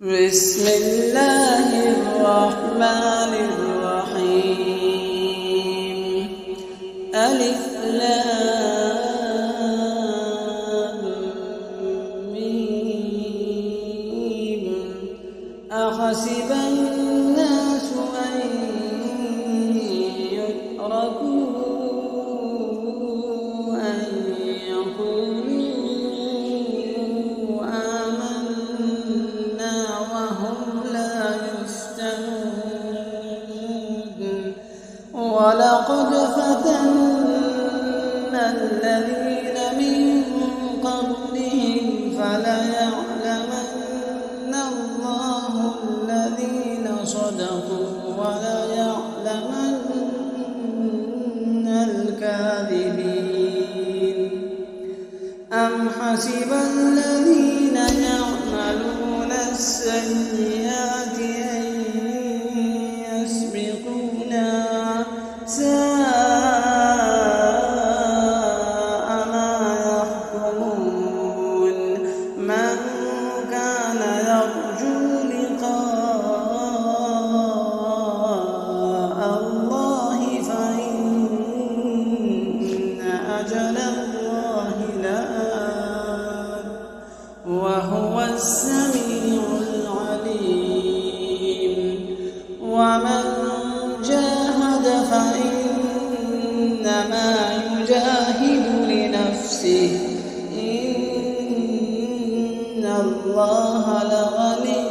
بسم الله الرحمن الرحيم. ألف لام ميم. أحسب الناس أن يتركوا أن يقولوا آمنا وهم لا يفتنون. ولقد فتنا الذين من قبلهم فليعلمن الله الذين صدقوا وليعلمن الكاذبين. أم حسب الذين يعملون السيئات أن يسبقونا ساء ما يحكمون. من كان يرجو لقاء الله فإن أجل الله لآت وهو السميع العليم. ومن جاهد فإنما يجاهد لنفسه إن الله لغني